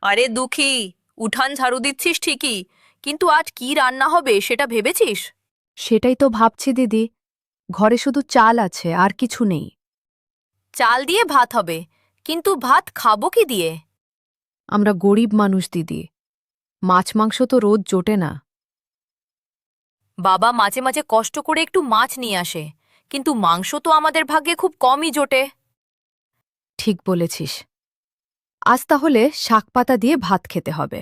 আরে দুঃখী, উঠান ঝাড়ু দিচ্ছিস ঠিকই, কিন্তু আজ কি রান্না হবে সেটা ভেবেছিস? সেটাই তো ভাবছি দিদি। ঘরে শুধু চাল আছে, আর কিছু নেই। চাল দিয়ে ভাত হবে, কিন্তু ভাত খাবো কি দিয়ে? আমরা গরিব মানুষ দিদি, মাছ মাংস তো রোজ জোটে না। বাবা মাঝে মাঝে কষ্ট করে একটু মাছ নিয়ে আসে, কিন্তু মাংস তো আমাদের ভাগ্যে খুব কমই জোটে। ঠিক বলেছিস। আজ তাহলে শাকপাতা দিয়ে ভাত খেতে হবে।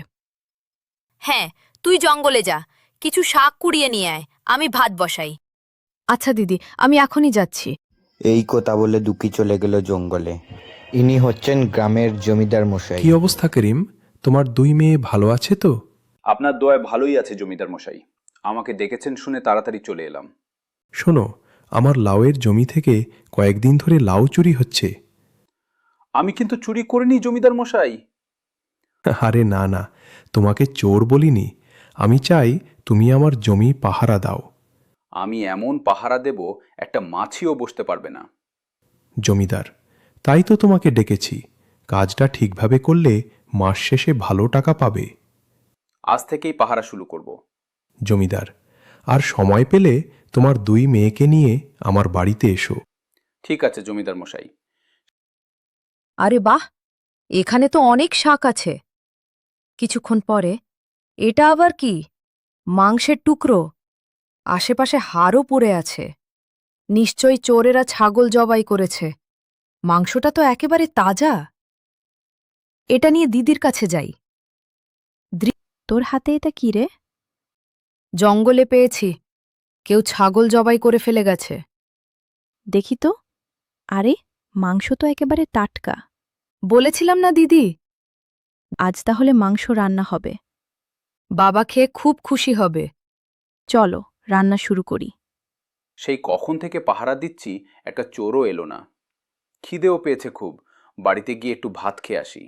হ্যাঁ, তুই জঙ্গলে যা, কিছু শাক কুড়িয়ে নিয়ে আয়, আমি ভাত বসাই। আচ্ছা দিদি, আমি এখনই যাচ্ছি। এই কথা বলে দুঃখী চলে গেল জঙ্গলে। ইনি হচ্ছেন গ্রামের জমিদার মশাই। কি অবস্থা করিম? তোমার দুই মেয়ে ভালো আছে তো? আপনার দয়ায় ভালোই আছে জমিদার মশাই। আমাকে ডেকেছেন শুনে তাড়াতাড়ি চলে এলাম। শোনো, আমার লাউয়ের জমি থেকে কয়েকদিন ধরে লাউ চুরি হচ্ছে। আমি কিন্তু চুরি করিনি জমিদার মশাই। আরে না না, তোমাকে চোর বলিনি। আমি চাই তুমি আমার জমি পাহারা দাও। আমি এমন পাহারা দেব একটা মাছিও বসতে পারবে না। জমিদার, তাই তো তোমাকে ডেকেছি। কাজটা ঠিকভাবে করলে মাস শেষে ভালো টাকা পাবে। আজ থেকেই পাহারা শুরু করব। জমিদার, আর সময় পেলে তোমার দুই মেয়েকে নিয়ে আমার বাড়িতে এসো। ঠিক আছে জমিদার মশাই। আরে বাহ, এখানে তো অনেক শাক আছে। কিছুক্ষণ পরে এটা আবার কি? মাংসের টুকরো। আশেপাশে হাড়ও পড়ে আছে। নিশ্চয়ই চোরেরা ছাগল জবাই করেছে। মাংসটা তো একেবারে তাজা। এটা নিয়ে দিদির কাছে যাই। তোর হাতে এটা কি রে? জঙ্গলে পেয়েছি। কেউ ছাগল জবাই করে ফেলে গেছে। দেখি তো। আরে, মাংস তো একেবারে টাটকা। বলেছিলাম না দিদি, আজ তাহলে মাংস রান্না হবে। বাবা খেয়ে খুব খুশি হবে। চলো, রান্না শুরু করি। সেই কখন থেকে পাহারা দিচ্ছি, একটা চোরও এলো না। খিদেও পেয়েছে খুব, বাড়িতে গিয়ে একটু ভাত খেয়ে আসি।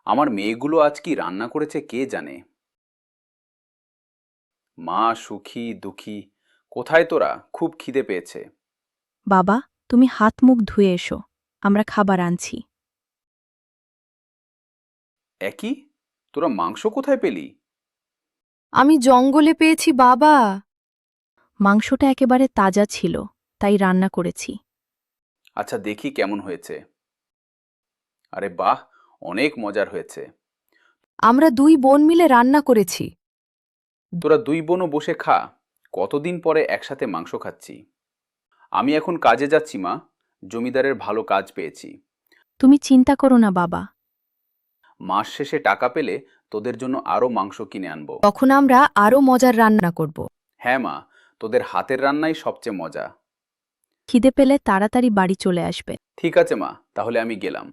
আমার মেয়েগুলো আজ কি রান্না করেছে কে জানে। মা সুখী দুঃখী, কোথায় তোরা? খুব খিদে পেয়েছে। বাবা, তুমি হাত মুখ ধুয়ে এসো, আমরা খাবার আনছি। একই, তোরা মাংস কোথায় পেলি? আমি জঙ্গলে পেয়েছি বাবা। মাংসটা একেবারে তাজা ছিল, তাই রান্না করেছি। আচ্ছা দেখি কেমন হয়েছে। আরে বাহ, অনেক মজার হয়েছে। আমরা দুই বোন মিলে রান্না করেছি। তোরা দুই বোনও বসে খা, কতদিন পরে একসাথে মাংস খাচ্ছি। আমি এখন কাজে যাচ্ছি মা, জমিদারের ভালো কাজ পেয়েছি। তুমি চিন্তা করো না বাবা। মাস শেষে টাকা পেলে তোদের জন্য আরো মাংস কিনে আনবো। তখন আমরা আরও মজার রান্না করব। হ্যাঁ মা, তোদের হাতের রান্নাই সবচেয়ে মজা। খিদে পেলে তাড়াতাড়ি বাড়ি চলে আসবে। ঠিক আছে মা, তাহলে আমি গেলাম।